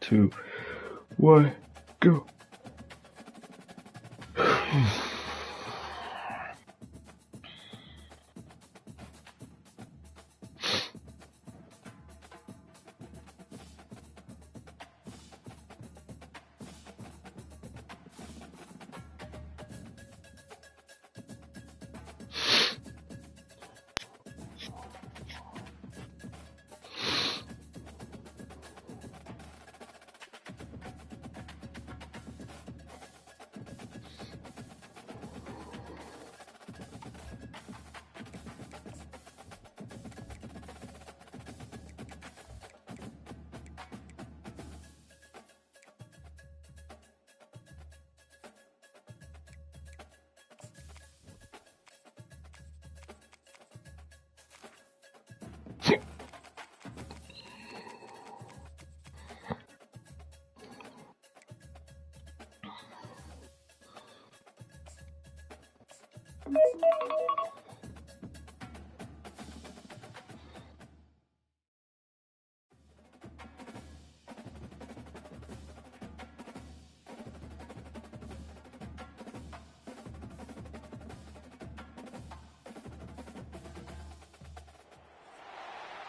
2, 1, go.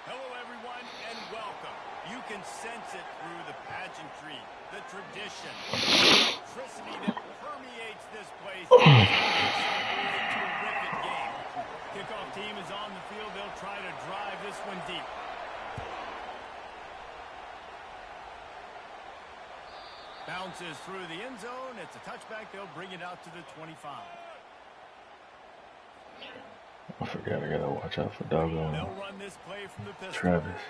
Hello, everyone, and welcome. You can sense it through the pageantry, the tradition, the electricity that permeates this place. It's a terrific game. Kickoff team is on the field. They'll try to drive this one deep. Bounces through the end zone. It's a touchback. They'll bring it out to the 25. I forgot I gotta watch out for doggone They'll run this play from the pistol. Travis.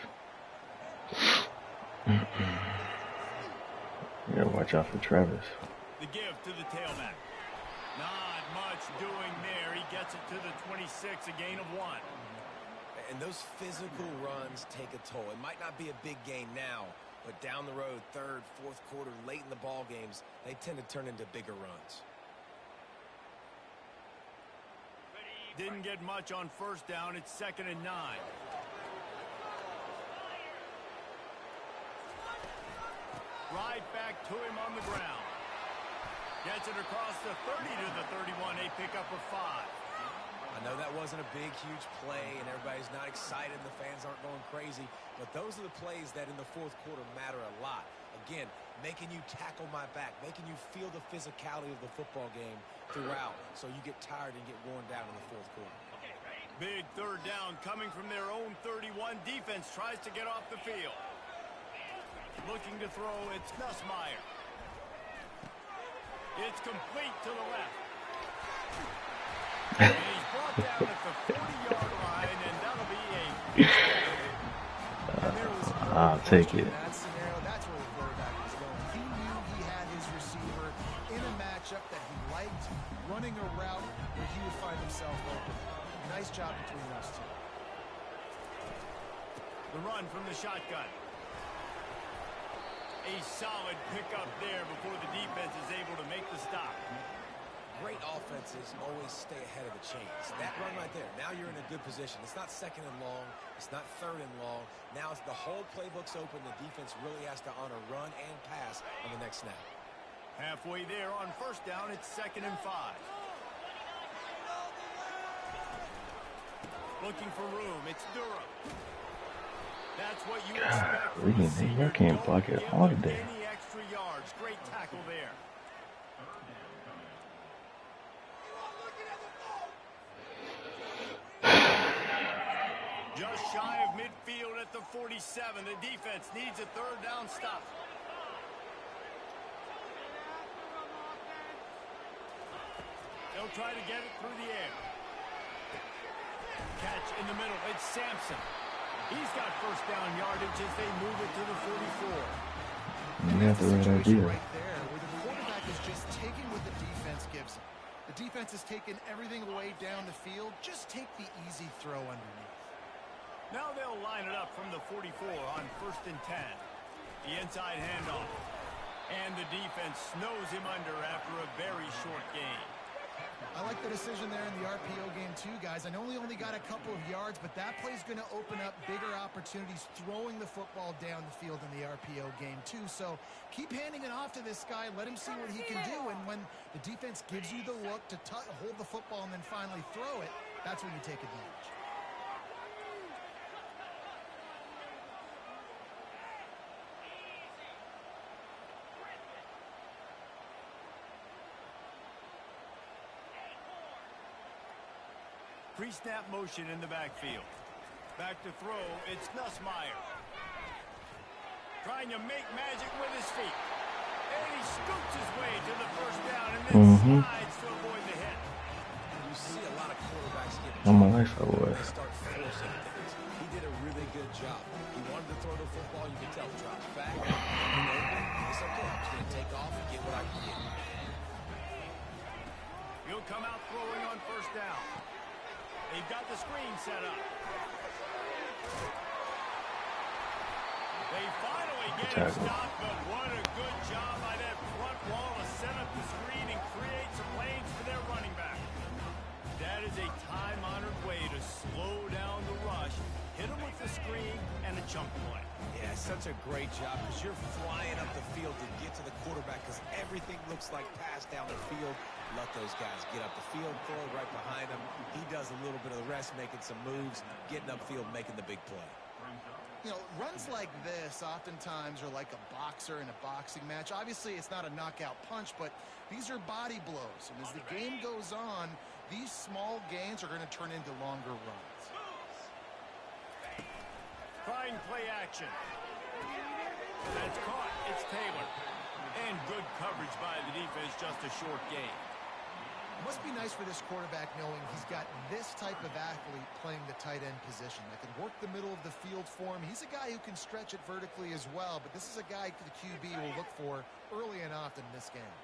You gotta watch out for Travis. The give to the tailback. Not much doing there. He gets it to the 26, a gain of 1. And those physical runs take a toll. It might not be a big gain now, but down the road, third, fourth quarter, late in the ball games, they tend to turn into bigger runs. Didn't get much on first down. It's 2nd and 9. Right back to him on the ground. Gets it across the 30 to the 31. A pickup of 5. I know that wasn't a big, huge play, and everybody's not excited. The fans aren't going crazy. But those are the plays that in the fourth quarter matter a lot. Again, making you tackle my back, making you feel the physicality of the football game throughout, so you get tired and get worn down in the fourth quarter. Big third down coming from their own 31. Defense tries to get off the field. Looking to throw, it's Nussmeier. It's complete to the left. And he's brought down at the 40-yard line, and that'll be a... I'll take it. In that scenario, that's where the quarterback was going. He knew he had his receiver in a matchup that he liked, running a route where he would find himself open. Nice job between those two. The run from the shotgun. A solid pickup there before the defense is able to make the stop. Great offenses always stay ahead of the chains. That run right there, now you're in a good position. It's not 2nd and long. It's not 3rd and long. Now it's the whole playbook's open. The defense really has to honor run and pass on the next snap. Halfway there on first down, it's 2nd and 5. Looking for room, it's Durham. That's what you expect from the senior. You can't block it all today. Any extra yards. Great tackle there. Just shy of midfield at the 47. The defense needs a third down stop. They'll try to get it through the air. Catch in the middle. It's Sampson. He's got first down yardage as they move it to the 44. You have the right idea. Right there, where the quarterback is just taking what the defense gives him. The defense is taking everything away down the field. Just take the easy throw underneath. Now they'll line it up from the 44 on 1st and 10. The inside handoff. And the defense snows him under after a very short gain. I like the decision there in the RPO game too, guys. I know he only got a couple of yards, but that play's going to open up bigger opportunities throwing the football down the field in the RPO game too. So keep handing it off to this guy. Let him see what he can do. And when the defense gives you the look to hold the football and then finally throw it, that's when you take advantage. Pre-snap motion in the backfield. Back to throw, it's Nussmeier. Trying to make magic with his feet. And he scoots his way to the first down and then slides to avoid the hit. You see a lot of quarterbacks get On my life, I was. they start forcing things. He did a really good job. He wanted to throw the football. You can tell he drops back. It's okay. I'm just going to take off and get what I can get. He'll come out throwing on first down. They've got the screen set up. They finally get it stopped, but what a good job by that front wall to set up the screen and create some lanes for their running back. That is a time-honored way to slow down the rush, hit them with the screen, and a chunk play. Yeah, such a great job because you're flying up the field to get to the quarterback because everything looks like pass down the field. Let those guys get up the field, throw it right behind him. He does a little bit of the rest, making some moves, getting upfield, making the big play. You know, runs like this oftentimes are like a boxer in a boxing match. Obviously, it's not a knockout punch, but these are body blows. And as the game goes on, these small gains are going to turn into longer runs. Trying play action. That's caught. It's Taylor. And good coverage by the defense, just a short gain. It must be nice for this quarterback knowing he's got this type of athlete playing the tight end position that can work the middle of the field for him. He's a guy who can stretch it vertically as well, but this is a guy the QB will look for early and often in this game.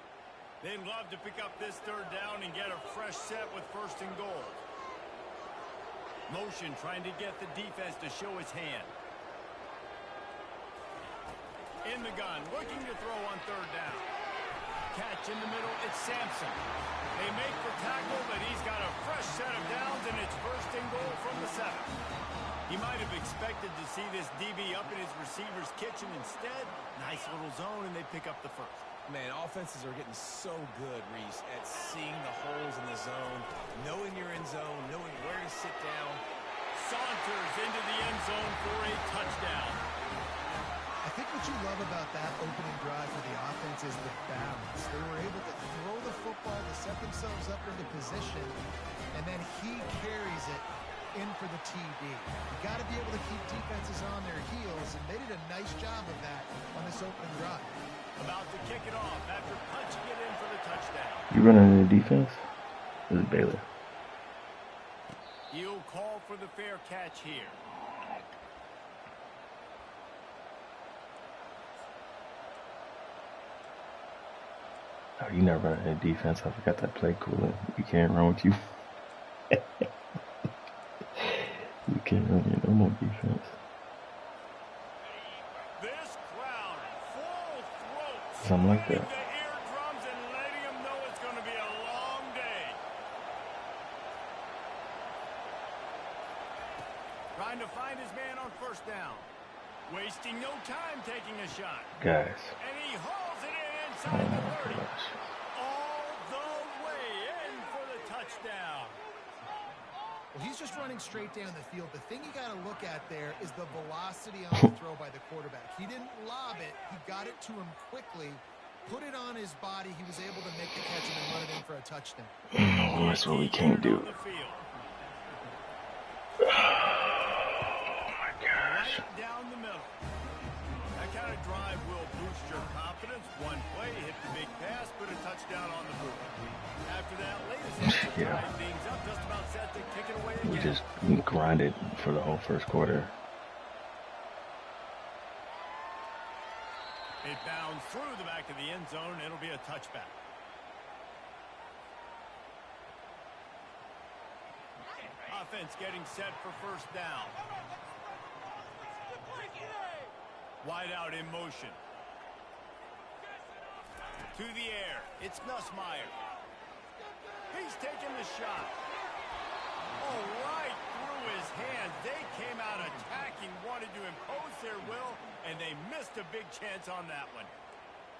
They'd love to pick up this third down and get a fresh set with first and goal. Motion trying to get the defense to show his hand. In the gun, looking to throw on third down. Catch in the middle, it's Sampson. They make the tackle, but he's got a fresh set of downs, and it's first and goal from the 7. He might have expected to see this DB up in his receiver's kitchen. Instead, nice little zone, and they pick up the first. Man, offenses are getting so good, Reese, at seeing the holes in the zone, knowing you're in zone, knowing where to sit down. Saunters into the end zone for a touchdown. I think what you love about that opening drive for the offense is the balance. They were able to throw the football to set themselves up into position, and then he carries it in for the TD. You got to be able to keep defenses on their heels, and they did a nice job of that on this opening drive. About to kick it off after punching it in for the touchdown. You running the defense? This is Baylor. He'll call for the fair catch here. Oh, you never run any defense. I forgot that play cooler. You can't run with you. You can't run your normal defense. This crowd full throat. Something like that. The eardrums and letting them know it's going to be a long day. Trying to find his man on first down. Wasting no time taking a shot. Guys. And he hauls it in Oh inside the my 30. gosh. All the way in for the touchdown. Well, he's just running straight down the field. The thing you got to look at there is the velocity on the throw by the quarterback. He didn't lob it. He got it to him quickly, put it on his body. He was able to make the catch and then run it in for a touchdown. That's what we can't do. Right down the middle. That kind of drive will boost your confidence. One play, hit the big pass, put a touchdown on the board. After that latest Yeah. tie things up, just about set to kick it away again. We just grinded for the whole first quarter. It bounds through the back of the end zone. It'll be a touchback. Offense getting set for first down. Wide out in motion. To the air. It's Nussmeier. He He's taking the shot. Oh, right through his hands. They came out attacking, wanted to impose their will, and they missed a big chance on that one.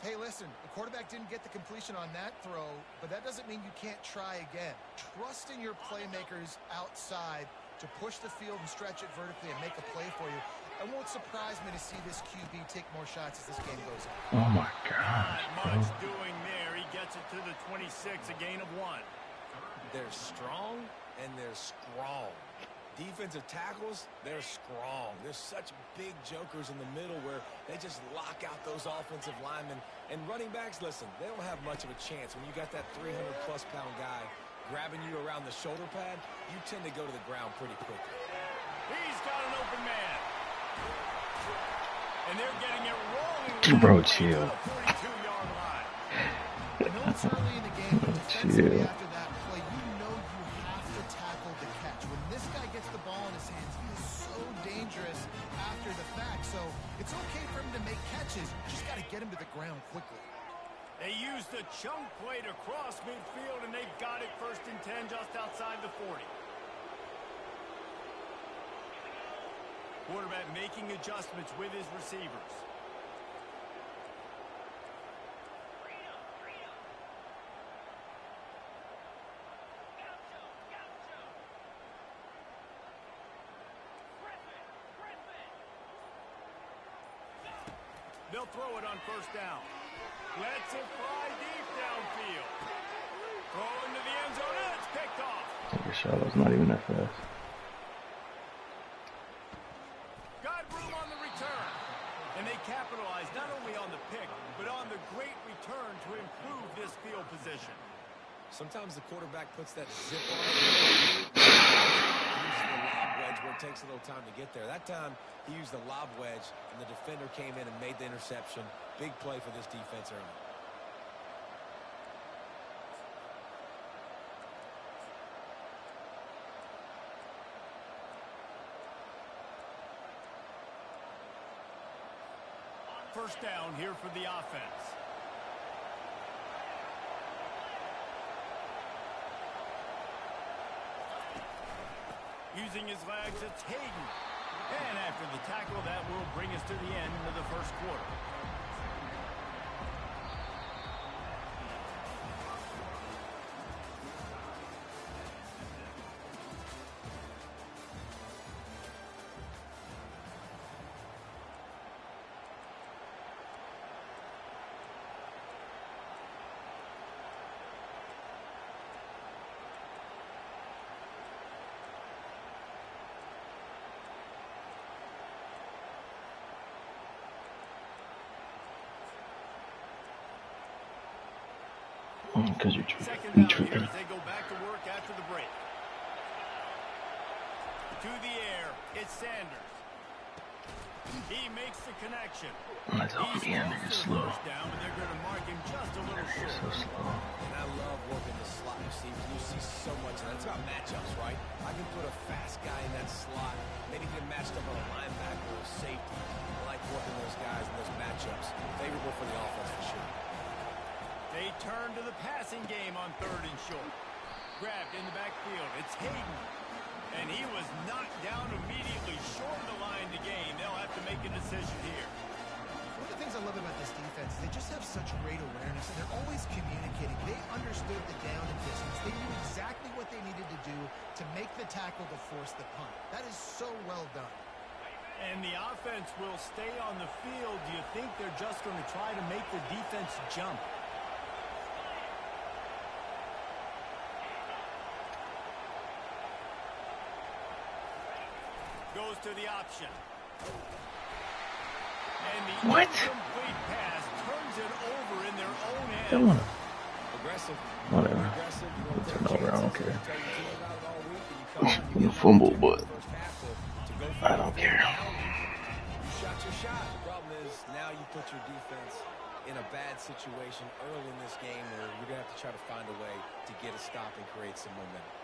Hey, listen, the quarterback didn't get the completion on that throw, but that doesn't mean you can't try again. Trust in your playmakers outside to push the field and stretch it vertically and make a play for you. It won't surprise me to see this QB take more shots as this game goes on. Oh my gosh, Not much doing there. He gets it to the 26, a gain of 1. They're strong and they're strong. Defensive tackles, they're strong. There's such big jokers in the middle where they just lock out those offensive linemen. And running backs, listen, they don't have much of a chance. When you got that 300-plus pound guy grabbing you around the shoulder pad, you tend to go to the ground pretty quickly. He's got an open man. And they're getting it rolling. Bro, chill. 42-yard line. I know it's early in the game, but defensively after that play, you know you have to tackle the catch. When this guy gets the ball in his hands, he is so dangerous after the fact. So it's okay for him to make catches. You just got to get him to the ground quickly. They used the chunk play to cross midfield, and they've got it 1st and 10 just outside the 40. Quarterback making adjustments with his receivers. They'll throw it on 1st down. Lets it fly deep downfield. Throw into the end zone, and it's picked off. Your shot was not even that fast. Got room on the return. And they capitalized not only on the pick, but on the great return to improve this field position. Sometimes the quarterback puts that zip on it. He uses the lob wedge where it takes a little time to get there. That time, he used the lob wedge, and the defender came in and made the interception. Big play for this defense early. First down here for the offense. Using his legs, it's Hayden. And after the tackle, that will bring us to the end of the 1st quarter. Because you're Second tripping. down here as they go back to work after the break. To the air, it's Sanders. He makes the connection. That's all the end. You're slow. Down, but they're going to mark him just a little You're short. so slow. And I love working the slot receivers. You see so much of that. It's about matchups, right? I can put a fast guy in that slot, maybe get matched up on a linebacker or a safety. I like working those guys in those matchups. Favorable for the offense for sure. They turn to the passing game on 3rd and short. Grabbed in the backfield. It's Hayden. And he was knocked down immediately short of the line to gain. They'll have to make a decision here. One of the things I love about this defense is they just have such great awareness, and they're always communicating. They understood the down and distance. They knew exactly what they needed to do to make the tackle to force the punt. That is so well done. And the offense will stay on the field. Do you think they're just going to try to make the defense jump? Goes to the option. And the incomplete pass turns it over in their own end. Don't wanna. Aggressive. Whatever. Aggressive. Turn over. I don't care. You You fumble, but I don't care. You shot your shot. The problem is now you put your defense in a bad situation early in this game where you're going to have to try to find a way to get a stop and create some momentum.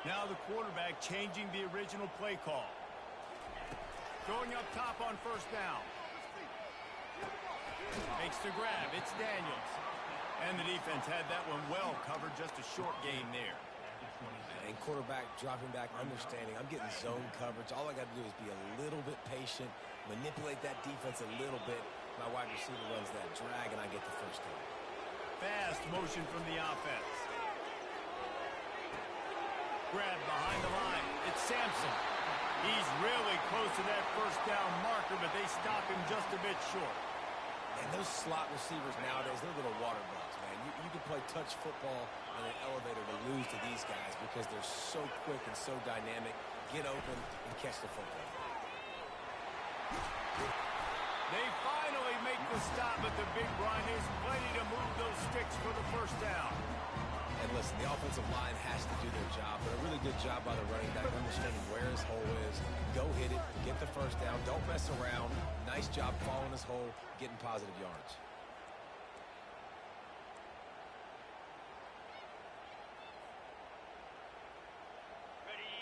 Now the quarterback changing the original play call. Going up top on 1st down. Makes the grab. It's Daniels. And the defense had that one well covered. Just a short gain there. And quarterback dropping back, understanding I'm getting zone coverage. All I got to do is be a little bit patient, manipulate that defense a little bit. My wide receiver runs that drag, and I get the first down. Fast motion from the offense. Grab behind the line. It's Sampson. He's really close to that first down marker, but they stop him just a bit short. And those slot receivers nowadays, they're little water bugs, man. You can play touch football in an elevator to lose to these guys because they're so quick and so dynamic. Get open and catch the football. They finally make the stop, but the big run is plenty to move those sticks for the first down. And listen, the offensive line has to do their job, but a really good job by the running back understanding where his hole is. Go hit it, get the first down, don't mess around. Nice job following his hole, getting positive yards.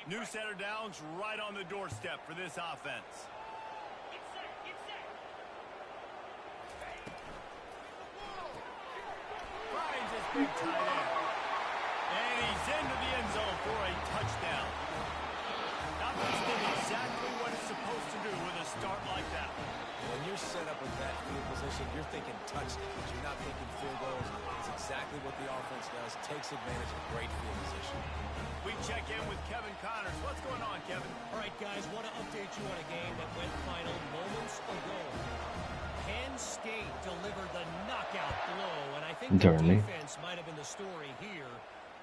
New set of downs right on the doorstep for this offense. Finds his big tight end. And he's into the end zone for a touchdown. Offense did exactly what it's supposed to do with a start like that. When you're set up with that field position, you're thinking touchdowns. You're not thinking field goals. It's exactly what the offense does. Takes advantage of great field position. We check in with Kevin Connors. What's going on, Kevin? All right, guys, want to update you on a game that went final moments ago. Penn State delivered the knockout blow, and I think the defense might have been the story here.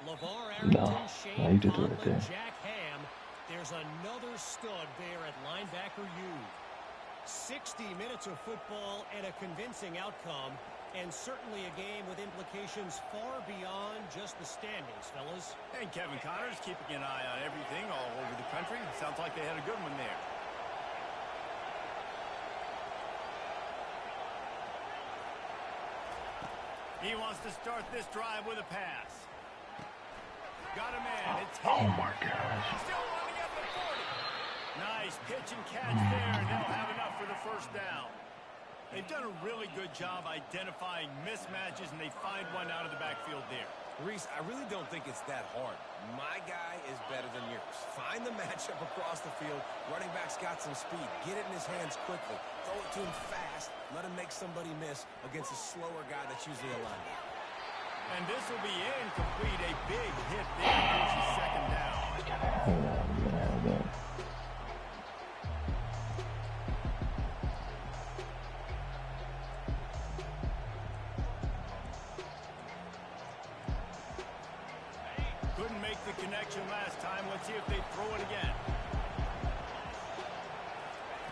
LeVar Arrington, Shane Conlon, Jack Ham. There's another stud there at linebacker U. 60 minutes of football and a convincing outcome, and certainly a game with implications far beyond just the standings, fellas. And Kevin Connors keeping an eye on everything all over the country. Sounds like they had a good one there. He wants to start this drive with a pass. Got a man. It's him. Oh my gosh. Still running up at 40. Nice pitch and catch there, and they'll have enough for the first down. They've done a really good job identifying mismatches, and they find one out of the backfield there. Reese, I really don't think it's that hard. My guy is better than yours. Find the matchup across the field. Running back's got some speed. Get it in his hands quickly. Throw it to him fast. Let him make somebody miss against a slower guy that's usually a linebacker. And this will be incomplete. A big hit there. It's a second down. Couldn't make the connection last time. Let's see if they throw it again.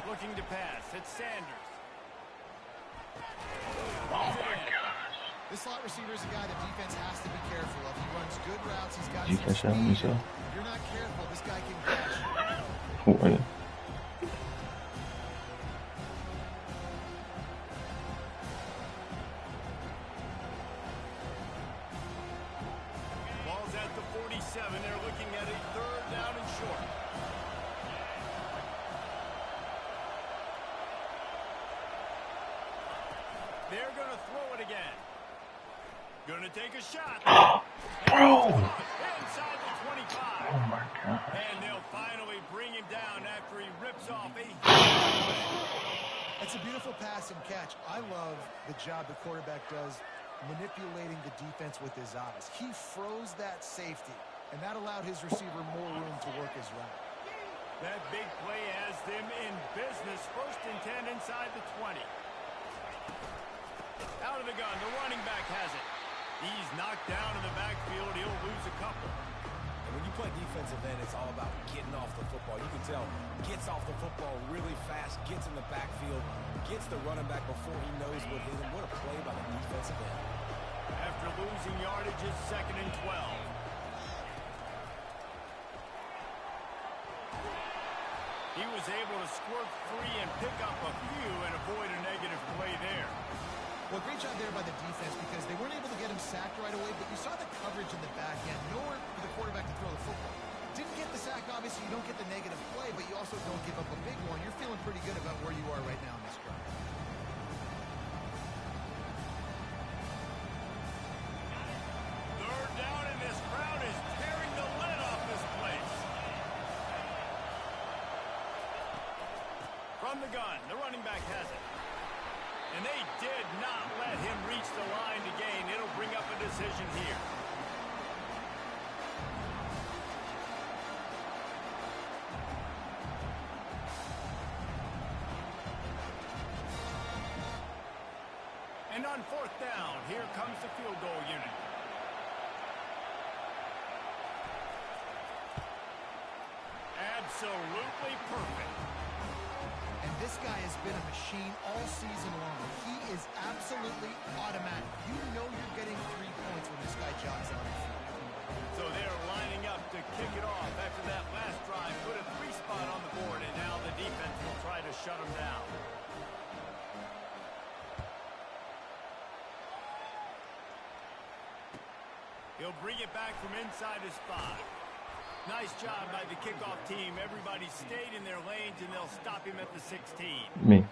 Looking to pass. It's Sanders. Oh my gosh. This slot receiver is a guy the defense has to be careful of. He runs good routes. He's got Did you some catch that one speed. yourself? If you're not careful, this guy can catch. What? Ball's at the 47. They're looking at a third down and short. They're going to throw it again. Going to take a shot. Bro! Inside the 25. Oh my gosh. And they'll finally bring him down after he rips off a... That's a beautiful pass and catch. I love the job the quarterback does manipulating the defense with his eyes. He froze that safety, and that allowed his receiver more room to work his route. That big play has them in business. First and 10 inside the 20. Out of the gun, the running back has it. He's knocked down in the backfield. He'll lose a couple. And when you play defensive end, it's all about getting off the football. You can tell, gets off the football really fast, gets in the backfield, gets the running back before he knows what hit him. What a play by the defensive end. After losing yardage, it's 2nd and 12. He was able to squirt free and pick up a few and avoid a negative play there. Well, great job there by the defense because they weren't able to get him sacked right away, but you saw the coverage in the back end. Nowhere for the quarterback to throw the football. Didn't get the sack, obviously. You don't get the negative play, but you also don't give up a big one. You're feeling pretty good about where you are right now in this drive. From the gun, the running back has it. And they did not let him reach the line to gain. It'll bring up a decision here. And on fourth down, here comes the field goal unit. Absolutely perfect. And this guy has been a machine all season long. He is absolutely automatic. You know you're getting 3 points when this guy jogs on the field. So they're lining up to kick it off after that last drive. Put a 3 spot on the board, and now the defense will try to shut them down. He'll bring it back from inside his 5. Nice job by the kickoff team. Everybody stayed in their lanes, and they'll stop him at the 16. Me.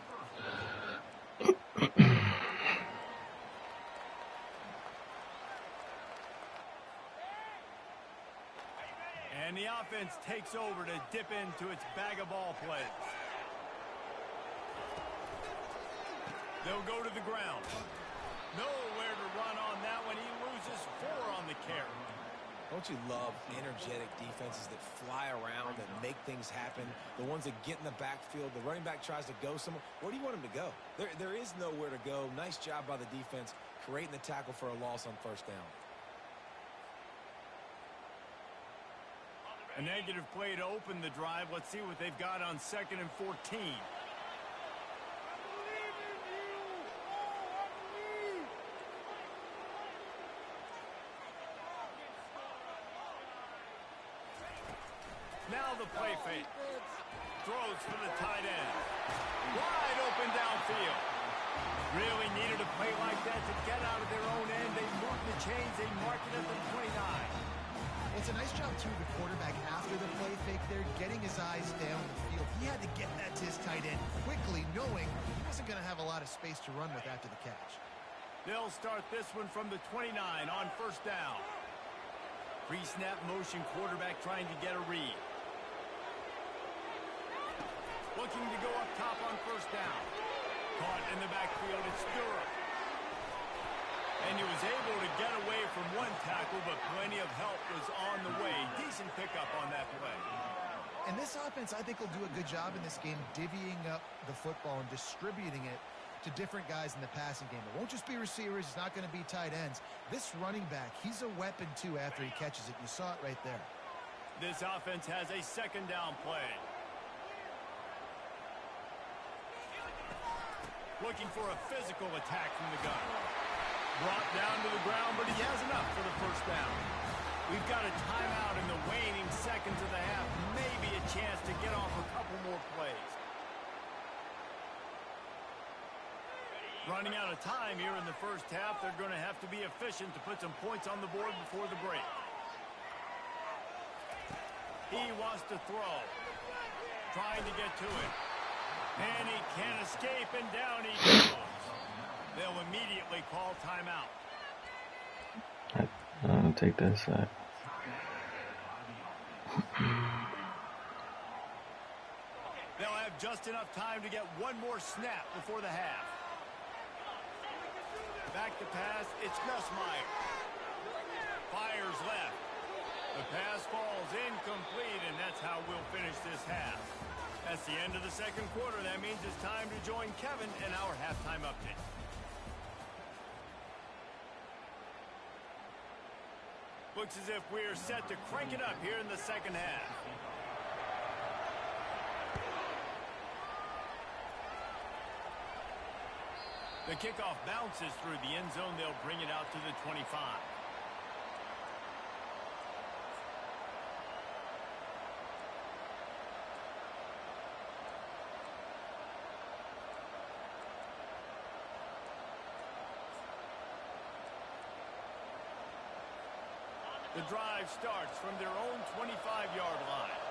And the offense takes over to dip into its bag of ball plays. They'll go to the ground. Nowhere to run on that one. He loses 4 on the carry. Don't you love energetic defenses that fly around and make things happen? The ones that get in the backfield, the running back tries to go somewhere. Where do you want him to go? There is nowhere to go. Nice job by the defense creating the tackle for a loss on first down. A negative play to open the drive. Let's see what they've got on 2nd and 14. Now the play fake. Throws for the tight end. Wide open downfield. Really needed a play like that to get out of their own end. They moved the chains. They mark it at the 29. It's a nice job, too, the quarterback after the play fake there, getting his eyes down the field. He had to get that to his tight end quickly, knowing he wasn't going to have a lot of space to run with after the catch. They'll start this one from the 29 on first down. Pre-snap motion, quarterback trying to get a read. Looking to go up top on first down. Caught in the backfield, it's Durham. And he was able to get away from one tackle, but plenty of help was on the way. Decent pickup on that play. And this offense, I think, will do a good job in this game divvying up the football and distributing it to different guys in the passing game. It won't just be receivers. It's not going to be tight ends. This running back, he's a weapon, too, after he catches it. You saw it right there. This offense has a second down play. Looking for a physical attack from the gun. Brought down to the ground, but he has enough for the first down. We've got a timeout in the waning seconds of the half. Maybe a chance to get off a couple more plays. Running out of time here in the first half. They're going to have to be efficient to put some points on the board before the break. He wants to throw. Trying to get to it. And he can't escape, and down he goes. They'll immediately call timeout. I'm going to take that side. They'll have just enough time to get one more snap before the half. Back to pass, it's Nussmeier. Fires left. The pass falls incomplete, and that's how we'll finish this half. That's the end of the second quarter. That means it's time to join Kevin in our halftime update. Looks as if we're set to crank it up here in the second half. The kickoff bounces through the end zone. They'll bring it out to the 25. The drive starts from their own 25-yard line.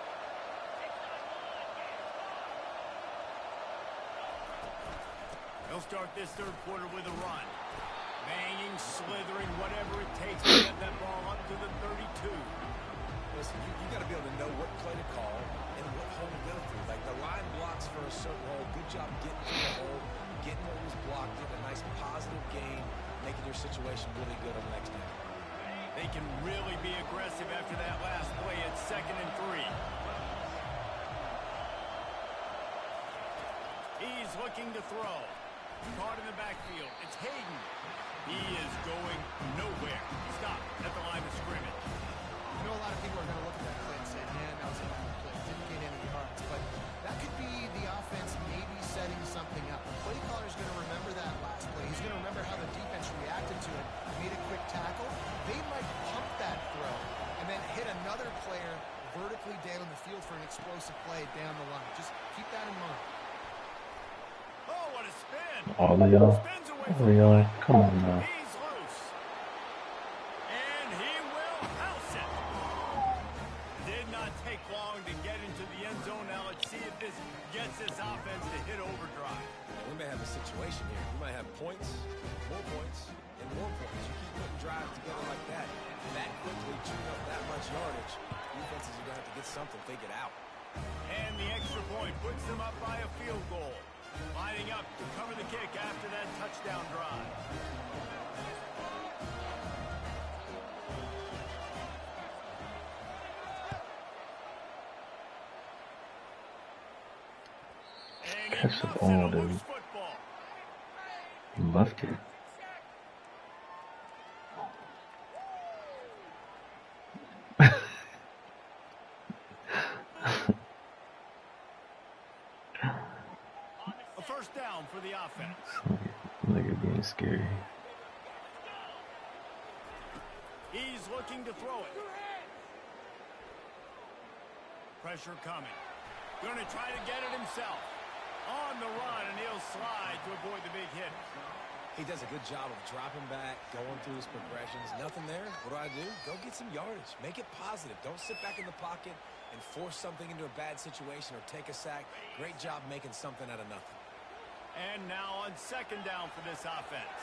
They'll start this third quarter with a run. Banging, slithering, whatever it takes to get that ball up to the 32. listen, you got to be able to know what play to call and what hole to go through. Like the line blocks for a certain hole. Good job getting through the hole, getting what was blocked, getting a nice positive gain, making your situation really good on the next down. They can really be aggressive after that last play at 2nd and 3. He's looking to throw. Caught in the backfield. It's Hayden. He is going nowhere. Stop at the line of scrimmage. You know, a lot of people are going to look at that play and say, man, that was a bad play. Didn't gain any yards. But that could be the offense maybe setting something up. The play caller is going to remember that last play. He's going to remember how the defense reacted to it, made a quick tackle. They might pump that throw and then hit another player vertically down the field for an explosive play down the line. Just keep that in mind. Oh, what a spin. All of y'all. Come on now. He's loose. And he will house it. Did not take long to get into the end zone. Now let's see if this gets this offense to hit overdrive. We may have a situation here. We might have points, more points, and more points. You keep putting drives together like that quickly, chewing up that much yardage, defenses are going to have to get something figured out. And the extra point puts them up by a field goal. Lining up to cover the kick after that touchdown drive. Catch the ball, dude. He muffed it. A first down for the offense. Look at being scary. He's looking to throw it. Pressure coming. Going to try to get it himself. On the run, and he'll slide to avoid the big hit. He does a good job of dropping back, going through his progressions. Nothing there. What do? Go get some yardage. Make it positive. Don't sit back in the pocket and force something into a bad situation or take a sack. Great job making something out of nothing. And now on second down for this offense.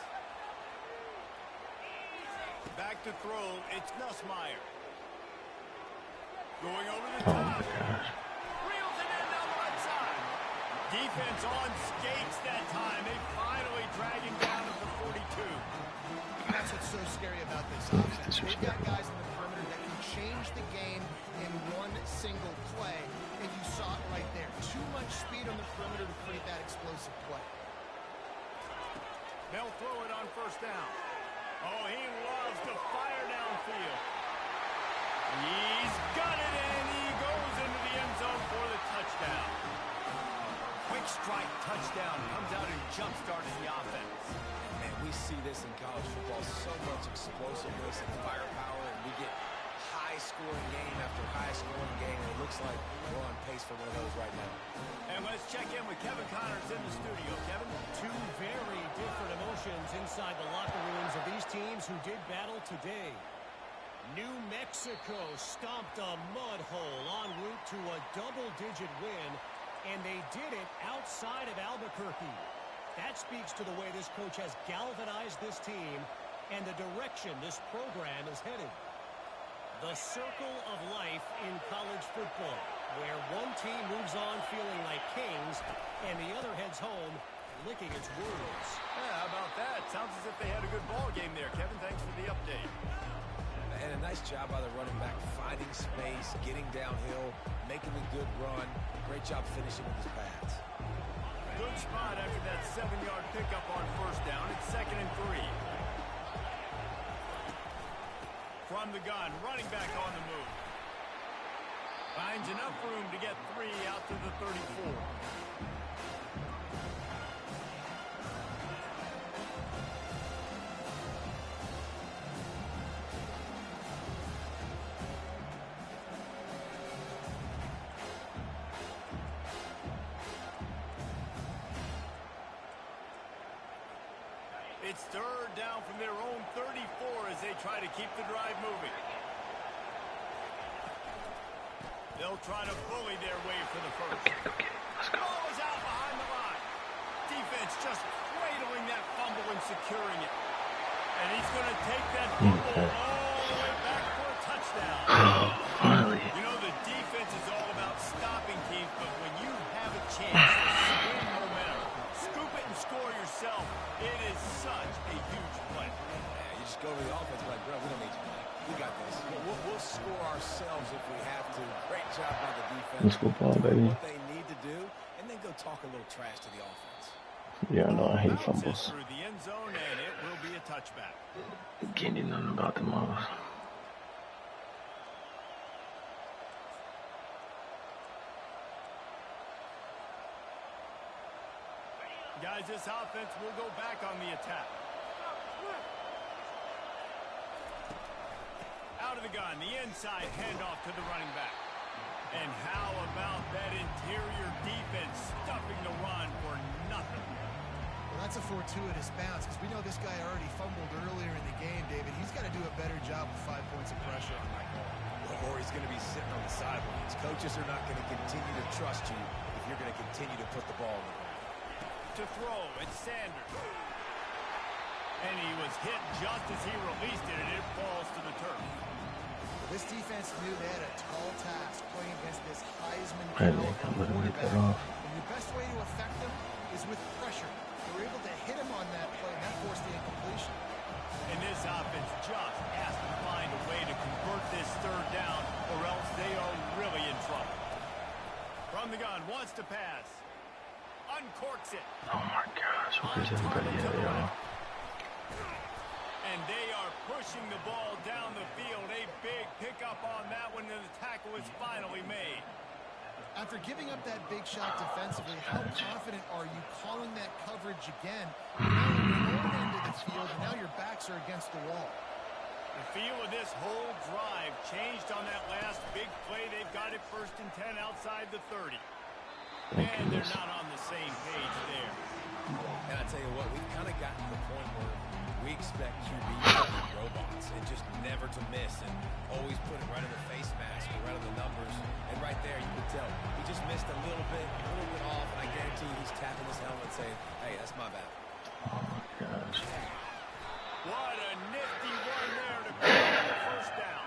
Back to throw. It's Nussmeier. Going over the top. Oh my gosh. Reels it in down the right side. Defense on skates that time. They finally drag him down at the 42. That's what's so scary about this offense. They've got guys in the perimeter that can change the game in one single play, and you saw it right there. Too much speed on the perimeter to create that explosive play. They'll throw it on first down. Oh, he loves to fire downfield. He's got it, and he goes into the end zone for the touchdown. Quick strike touchdown comes out and jump-started the offense. And we see this in college football, so much explosiveness and firepower, and we get high-scoring game after high-scoring game, and it looks like we're on pace for one of those right now. And let's check in with Kevin Connors in the studio. Kevin? Two very different emotions inside the locker rooms of these teams who did battle today. New Mexico stomped a mud hole en route to a double-digit win, and they did it outside of Albuquerque. That speaks to the way this coach has galvanized this team and the direction this program is headed. The circle of life in college football, where one team moves on feeling like kings and the other heads home licking its wounds. Yeah, how about that? Sounds as if they had a good ball game there. Kevin, thanks for the update. And a nice job by the running back, finding space, getting downhill, making a good run. Great job finishing with his pads. Good spot after that 7-yard pickup on first down. It's 2nd and 3. From the gun, running back on the move. Finds enough room to get 3 out to the 34. It's third down from their own 34 as they try to keep the drive moving. They'll try to bully their way for the first. Let's go. Ball is out behind the line. Defense just cradling that fumble and securing it. And he's going to take that fumble all the way back for a touchdown. Oh, finally. You know, the defense is all about stopping teams, but when you have a chance to swing momentum, scoop it and score yourself, it is such a huge play. Yeah, you just go to the offense like, bro, we don't need you. We got this. We'll score ourselves if we have to. Great job by the defense. Let's go ball, baby. What they need to do, and then go talk a little trash to the offense. Yeah, I know. I hate Bounces fumbles. through the end zone, and it will be a touchback. Can't do nothing about them all. Guys, this offense will go back on the attack. Out of the gun, the inside handoff to the running back. And how about that interior defense stuffing the run for nothing? Well, that's a fortuitous bounce because we know this guy already fumbled earlier in the game, David. He's got to do a better job with 5 points of pressure on that ball. Or he's going to be sitting on the sidelines. Coaches are not going to continue to trust you if you're going to continue to put the ball in the ground. To throw, it's Sanders. And he was hit just as he released it, and it falls to the turf. This defense knew they had a tall task playing against this Heisman Right, caliber they can let him get that quarterback. off. And the best way to affect them is with pressure. They were able to hit him on that play, and that forced the incompletion. And this offense just has to find a way to convert this third down, or else they are really in trouble. From the gun, wants to pass. Uncorks it. Oh my gosh, where's everybody at, y'all? And they are pushing the ball down the field. A big pickup on that one, and the tackle is finally made. After giving up that big shot defensively, how confident are you calling that coverage again? Now you're on your own end of the field, and now your backs are against the wall. The feel of this whole drive changed on that last big play. They've got it 1st and 10 outside the 30. And they're not on the same page there. And I tell you what, we've kind of gotten to the point where we expect QBs to be robots and just never to miss and always put it right in the face mask or right in the numbers. And right there, you can tell he just missed a little bit off, and I guarantee you he's tapping his helmet saying, hey, that's my bad. Oh my gosh. What a nifty one there to pick up the first down.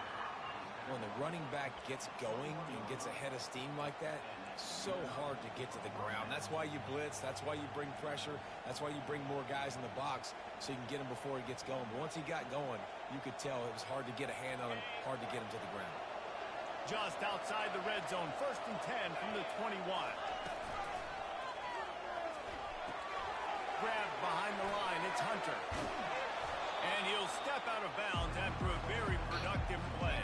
When the running back gets going and gets ahead of steam like that, so hard to get to the ground. That's why you blitz. That's why you bring pressure. That's why you bring more guys in the box so you can get him before he gets going. But once he got going, you could tell it was hard to get a hand on him, hard to get him to the ground. Just outside the red zone, 1st and 10 from the 21. Grabbed behind the line, it's Hunter. And he'll step out of bounds after a very productive play.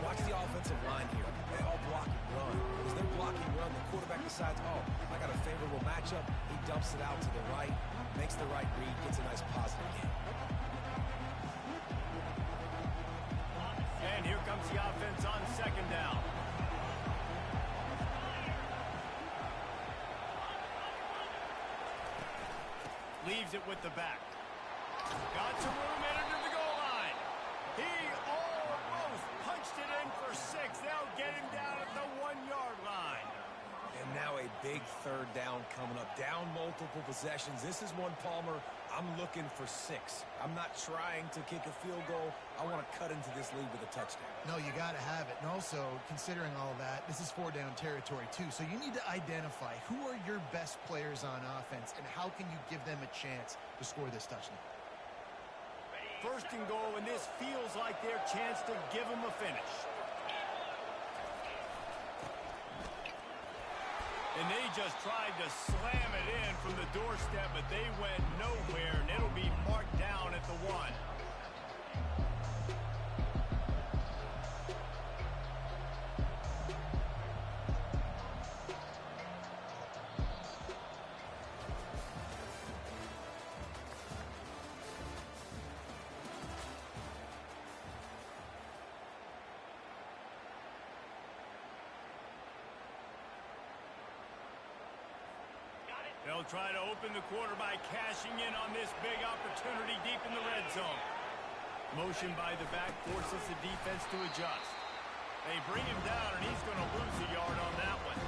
Watch the offensive line here. They all block and run. As they're blocking and run, the quarterback decides, oh, I got a favorable matchup. He dumps it out to the right, makes the right read, gets a nice positive game. And here comes the offense on 2nd down. Leaves it with the back. Got some room and under the goal line. He almost punched it in for 6. They'll get him down at the 1-yard line. And now a big 3rd down coming up. Down multiple possessions. This is one, Palmer, I'm looking for 6. I'm not trying to kick a field goal. I want to cut into this lead with a touchdown. No, you got to have it. And also, considering all of that, this is 4-down territory too. So you need to identify who are your best players on offense and how can you give them a chance to score this touchdown. 1st and goal, and this feels like their chance to give them a finish. And they just tried to slam it in from the doorstep, but they went nowhere, and it'll be marked down at the 1. They'll try to open the quarter by cashing in on this big opportunity deep in the red zone. Motion by the back forces the defense to adjust. They bring him down, and he's going to lose a yard on that one.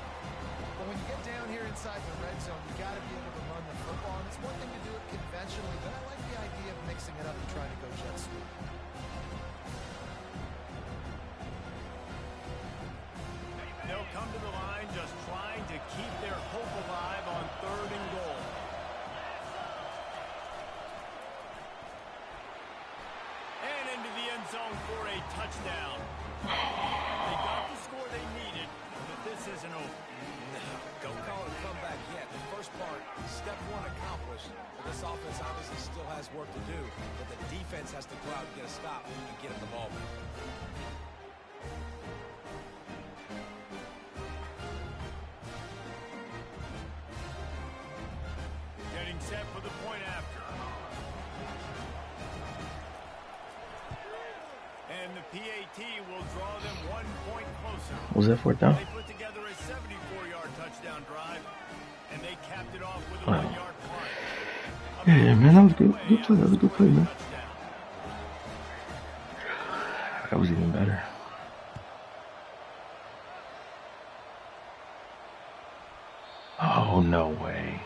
But when you get down here inside the red zone, you got to be able to run the football. And it's one thing to do it conventionally, but I like the idea of mixing it up and trying to go jet sweep. touchdown. They got the score they needed, but this isn't over. No, don't call it a comeback yet. The first part, step one accomplished. But this offense obviously still has work to do. But the defense has to go out and get a stop and get them the ball back. Getting set for the point after. And the PAT will draw them 1 point closer. Was that fourth down? They put together a 74-yard touchdown drive, and they capped it off with a 1-yard punt. Yeah, man, that was good. Good play. That was a good play, man. That was even better. Oh, no way.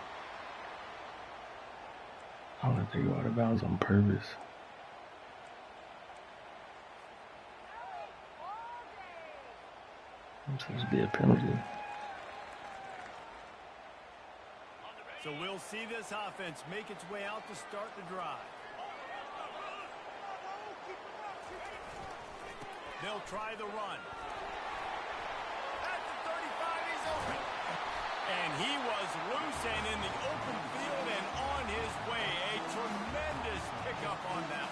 I'll let they go out of bounds on purpose. It's supposed to be a penalty. So we'll see this offense make its way out to start the drive. They'll try the run. At the 35, he's open. And he was loose and in the open field and on his way. A tremendous pickup on that.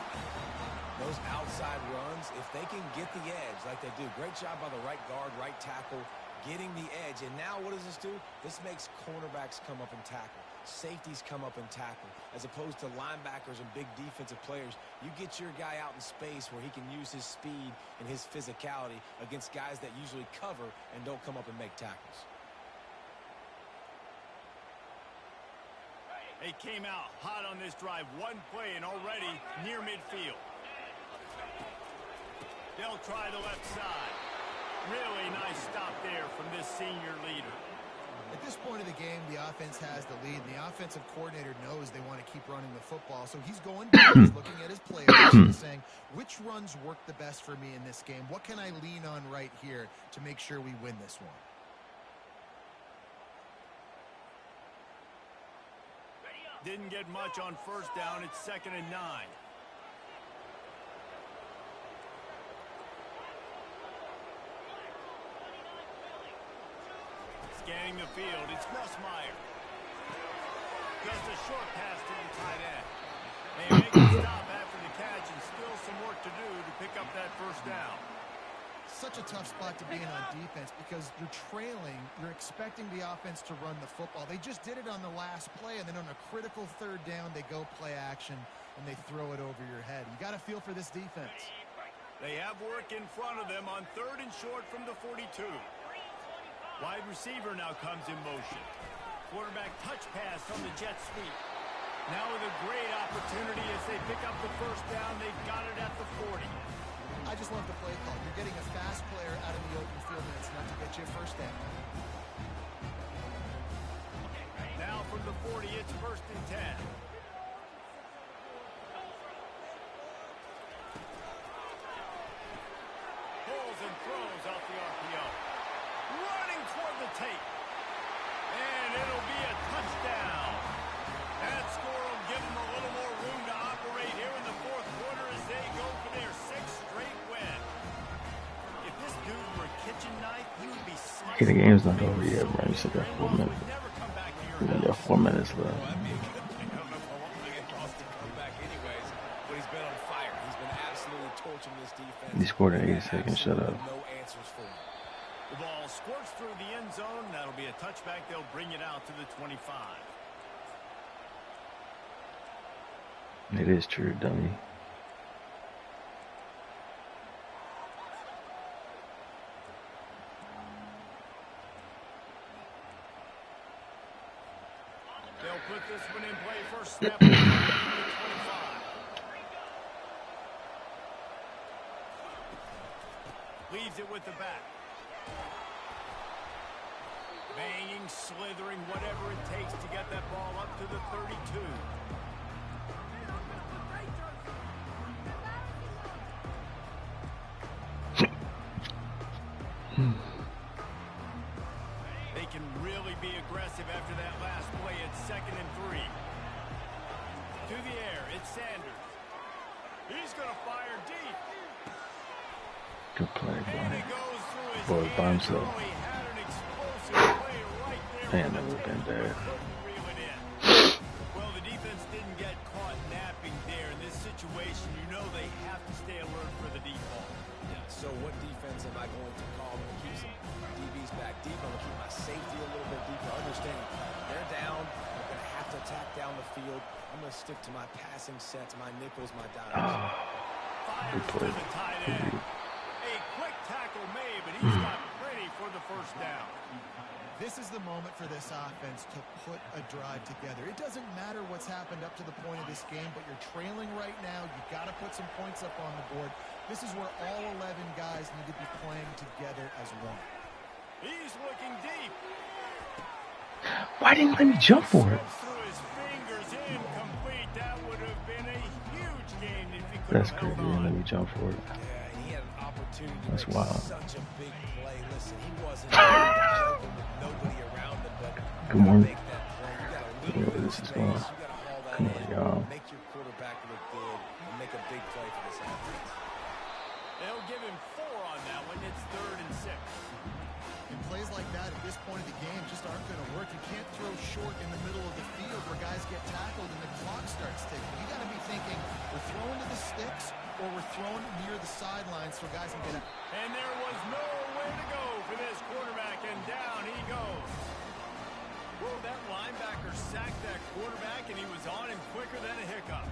Those outside runs, if they can get the edge like they do, great job by the right guard, right tackle, getting the edge. And now what does this do? This makes cornerbacks come up and tackle. Safeties come up and tackle. As opposed to linebackers and big defensive players, you get your guy out in space where he can use his speed and his physicality against guys that usually cover and don't come up and make tackles. They came out hot on this drive. One play and already near midfield. They'll try the left side. Really nice stop there from this senior leader. At this point of the game, the offense has the lead. The offensive coordinator knows they want to keep running the football. So he's going down, he's looking at his players, and saying, which runs work the best for me in this game? What can I lean on right here to make sure we win this one? Didn't get much on first down. It's 2nd and 9. Scanning the field, it's Nussmeier. Just a short pass to the tight end. They make a stop after the catch and still some work to do to pick up that first down. Such a tough spot to be in on defense because you're trailing, you're expecting the offense to run the football. They just did it on the last play, and then on a critical 3rd down, they go play action, and they throw it over your head. You got to feel for this defense. They have work in front of them on 3rd and short from the 42. Wide receiver now comes in motion. Quarterback touch pass on the jet sweep. Now with a great opportunity as they pick up the first down. They've got it at the 40. I just love the play call. You're getting a fast player out of the open field, and it's enough to get you a first down. Now from the 40, it's 1st and 10. Pulls and throws out the RPO. Running toward the tape. And it'll be a touchdown. That score will give them a little more room to operate here in the 4th quarter as they go for their 6th straight win. If this dude were a kitchen knife, he would be slicing. Okay, the game's not over yet, bro. You still got 4 minutes. We only got 4 minutes left. Well, that'd be a good thing. I don't know if I want to get Boston come back anyways, but he's been on fire. He's been absolutely torching this defense. He scored in 8 seconds. Shut up. No answers for him. The ball squirts through the end zone. That'll be a touchback. They'll bring it out to the 25. It is true, dummy. They'll put this one in play. First snap. The 25. Leaves it with the back. Banging, slithering, whatever it takes to get that ball up to the 32. They can really be aggressive after that last play. It's 2nd and 3. To the air, it's Sanders. He's going to fire deep. Good play, And he boy. goes through his Boy, by hands. himself. Oh, he had an explosive play right there Man, on that the would have been tape, but bad. couldn't reel it in. Well, the defense didn't get caught napping there. In this situation, you know they have to stay alert for the deep ball. Yeah, so what defense am I going to call to keep some DBs back deep? I'm going to keep my safety a little bit deeper. Understanding they're down. I'm going to have to attack down the field. I'm going to stick to my passing sets, my nickels, my dimes. Good Fires play. to the tight end. A quick tackle made, but he's got plenty for the first down. This is the moment for this offense to put a drive together. It doesn't matter what's happened up to the point of this game, but you're trailing right now. You've got to put some points up on the board. This is where all 11 guys need to be playing together as one. He's looking deep. Why didn't you let me jump for it? Slips through his fingers, incomplete. That would have been a huge gain if he could That's have crazy. held Didn't let on. me jump for it. Yeah, he had an opportunity to That's make wild. such a big play. Listen, he wasn't open with nobody around him, but Good morning. make that play. You got a Yeah, little bit where of this is space. going. You got to haul that Come on, in, y'all. make your quarterback look good, and make a big play for this offense. They'll give him 4 on that one. It's 3rd and 6. And plays like that at this point of the game just aren't going to work. You can't throw short in the middle of the field where guys get tackled and the clock starts ticking. You got to be thinking we're throwing to the sticks or we're throwing near the sidelines so guys can get out. And there was nowhere to go for this quarterback, and down he goes. Whoa, that linebacker sacked that quarterback, and he was on him quicker than a hiccup.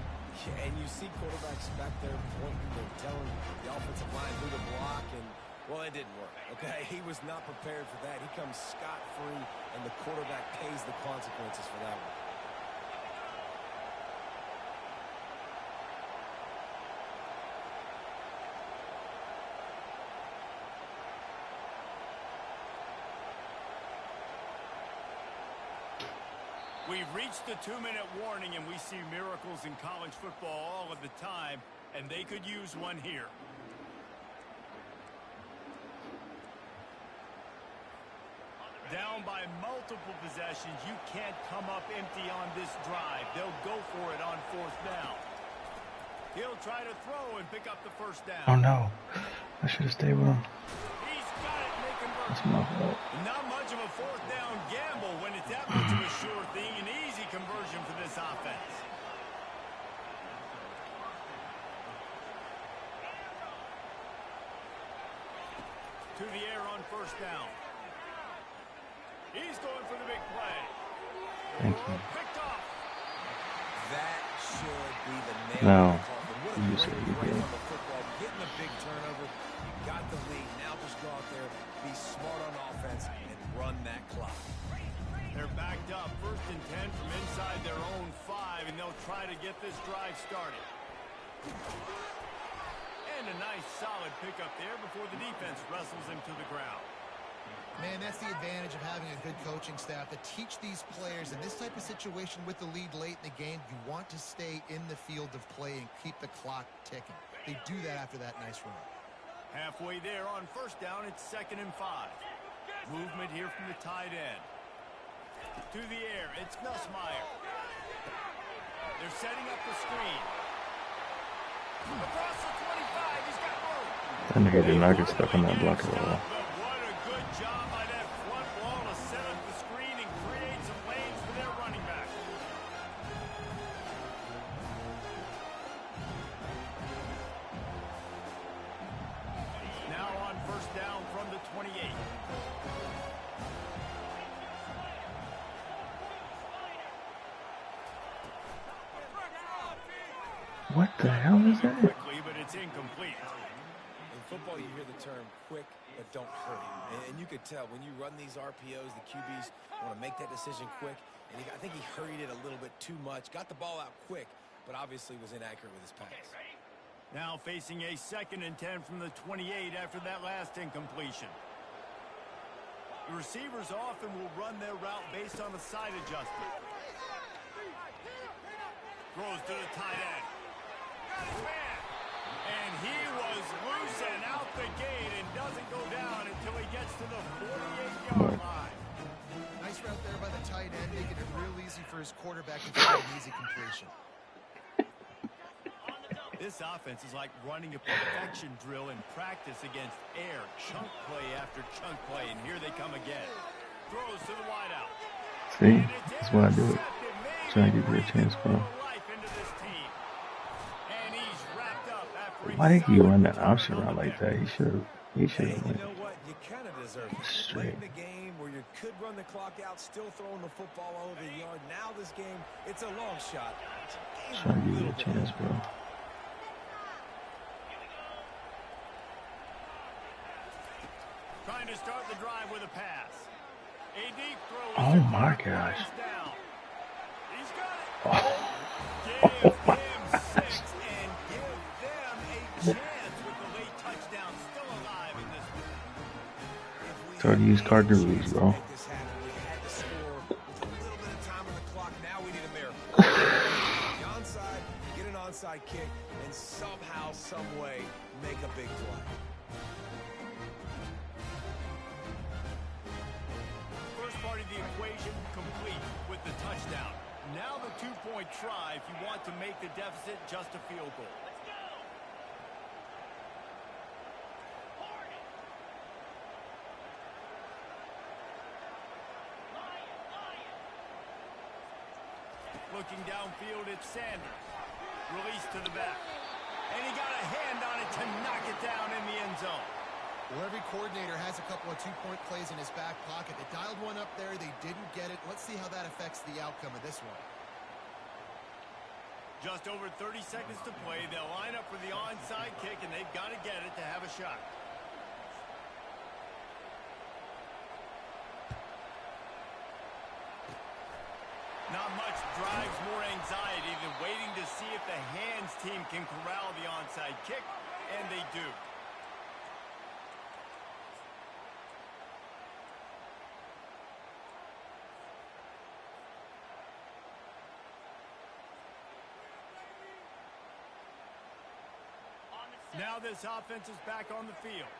Yeah, and you see quarterbacks back there pointing and telling the offensive line who to block, and, well, it didn't work, okay? He was not prepared for that. He comes scot-free, and the quarterback pays the consequences for that one. We've reached the 2-minute warning, and we see miracles in college football all of the time, and they could use one here. Down by multiple possessions, you can't come up empty on this drive. They'll go for it on 4th down. He'll try to throw and pick up the first down. Oh no. I should have stayed with him. He's got it, making That's my fault. not much of a 4th down gamble when it's that much of a sure thing. An easy conversion for this offense. To the air on 1st down. He's going for the big play. Thank you. Picked off. That should be the nail No. in the coffin. What a You great say you break did. on the football. Getting a big turnover. You got the lead. Now just go out there, be smart on offense, and run that clock. They're backed up. 1st and 10 from inside their own 5, and they'll try to get this drive started. And a nice solid pickup there before the defense wrestles him to the ground. Man, that's the advantage of having a good coaching staff to teach these players in this type of situation with the lead late in the game. You want to stay in the field of play and keep the clock ticking. They do that after that nice run. Halfway there on 1st down, it's 2nd and 5. Movement here from the tight end. To the air, it's Nussmeier. They're setting up the screen. Across the 25, he's got room. That nigga did not get stuck on that block at all. But what a good job by that front wall to set up the screen and create some lanes for their running back. Now on 1st down from the 28. What the hell is that? Quickly, but it's incomplete. In football, you hear the term quick, but don't hurry. And you could tell when you run these RPOs, the QBs want to make that decision quick. And I think he hurried it a little bit too much. Got the ball out quick, but obviously was inaccurate with his pass. Now facing a 2nd and 10 from the 28 after that last incompletion. The receivers often will run their route based on a side adjustment. Throws to the tight end. Got his man. And he was loose and out the gate and doesn't go down until he gets to the 48-yard line. Nice route there by the tight end, making it real easy for his quarterback to get an easy completion. This offense is like running a perfection drill in practice against air. Chunk play after chunk play, and here they come again. Throws to the wideout. See, that's why I do it. Trying to give you a chance, bro. Why did he run that option route like that? He should have. You know what? You kind of deserve it. Straight. Late in the game where you could run the clock out, still throwing the football all over the yard. Now this game, it's a long shot. Trying to give you a chance, bro. Trying to start the drive with a pass. A deep throw. Oh my gosh. He's got it. Oh. Give him 6 and give them a chance with the late touchdown still alive in this one. Try to use Carter-Reeves, bro. Onside kick and somehow, some way, make a big play. First part of the equation complete with the touchdown. Now the 2-point try if you want to make the deficit just a field goal. Looking downfield, it's Sanders. Release to the back. And he got a hand on it to knock it down in the end zone. Well, every coordinator has a couple of 2-point plays in his back pocket. They dialed one up there. They didn't get it. Let's see how that affects the outcome of this one. Just over 30 seconds to play. They'll line up for the onside kick, and they've got to get it to have a shot. Not much drives more anxiety than waiting to see if the hands team can corral the onside kick, and they do. Now this offense is back on the field.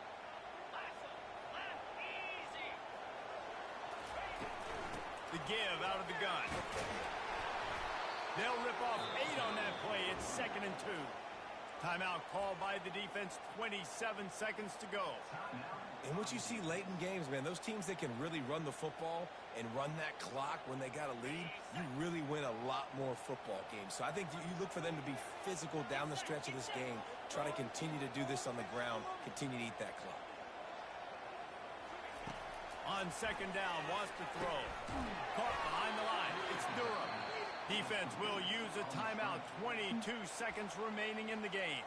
The give out of the gun. They'll rip off 8 on that play. It's 2nd and 2. Timeout called by the defense. 27 seconds to go. And what you see late in games, man, those teams that can really run the football and run that clock when they got a lead, you really win a lot more football games. So I think you look for them to be physical down the stretch of this game, try to continue to do this on the ground, continue to eat that clock. On 2nd down, wants to throw. Caught behind the line. It's Durham. Defense will use a timeout. 22 seconds remaining in the game.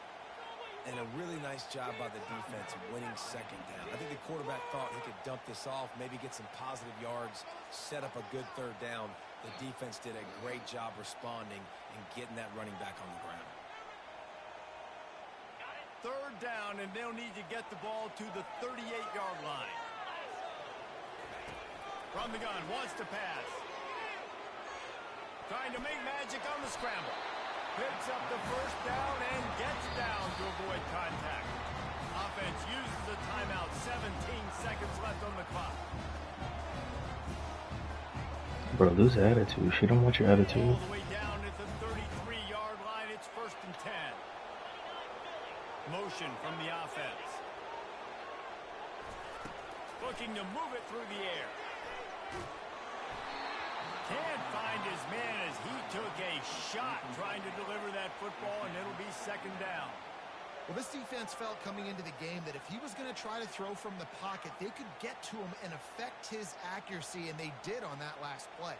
And a really nice job by the defense winning 2nd down. I think the quarterback thought he could dump this off, maybe get some positive yards, set up a good 3rd down. The defense did a great job responding and getting that running back on the ground. 3rd down, and they'll need to get the ball to the 38-yard line. From the gun, wants to pass. Trying to make magic on the scramble. Picks up the 1st down and gets down to avoid contact. Offense uses a timeout. 17 seconds left on the clock. Bro, lose attitude. She don't want your attitude. All the way down at the 33-yard line. It's 1st and 10. Motion from the offense. Looking to move it through the air. Can't find his man as he took a shot trying to deliver that football, and it'll be 2nd down. Well, this defense felt coming into the game that if he was going to try to throw from the pocket, they could get to him and affect his accuracy, and they did on that last play.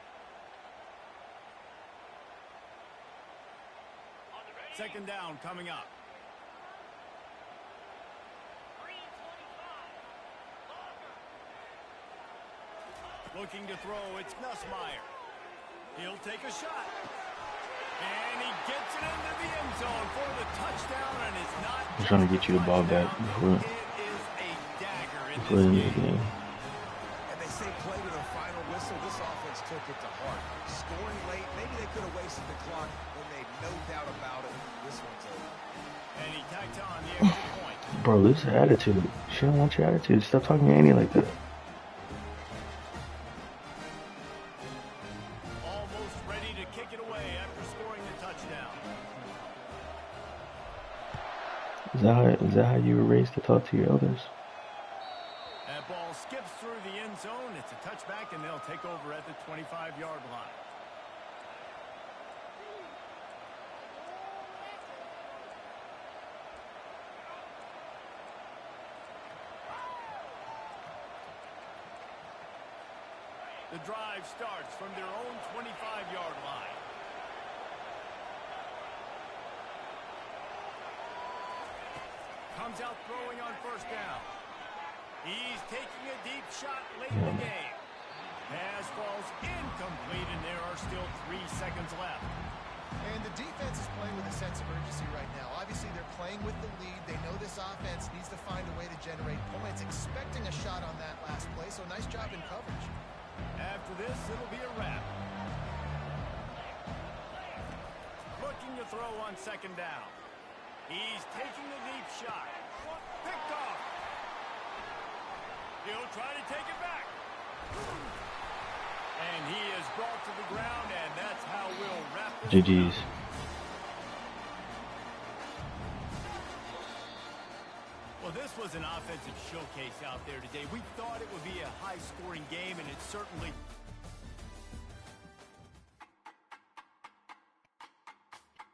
2nd down coming up. Looking to throw, it's Nussmeier. He'll take a shot. And he gets it into the end zone for the touchdown, and it's not. I'm trying to get you the ball back before It is a dagger in the end this of the game. And they say play to the final whistle. This offense took it to heart. Scoring late, maybe they could have wasted the clock, but made no doubt about it. This one's over. And he tacked on the extra point. Bro, lose the attitude. She don't want your attitude. Stop talking to Annie like that. Almost ready to kick it away after scoring the touchdown. Is that how you were raised to talk to your elders? That ball skips through the end zone. It's a touchback, and they'll take over at the 25-yard line. The drive starts from their own 25-yard line. Comes out throwing on first down. He's taking a deep shot late in the game. Pass falls incomplete, and there are still 3 seconds left. And the defense is playing with a sense of urgency right now. Obviously, they're playing with the lead. They know this offense needs to find a way to generate points, expecting a shot on that last play, so nice job in coverage. After this, it'll be a wrap. Looking to throw on second down. He's taking the deep shot. Picked off. He'll try to take it back. And he is brought to the ground, and that's how we'll wrap this GG's. up. Well, this was an offensive showcase out there today. We thought it would be a high-scoring game, and it certainly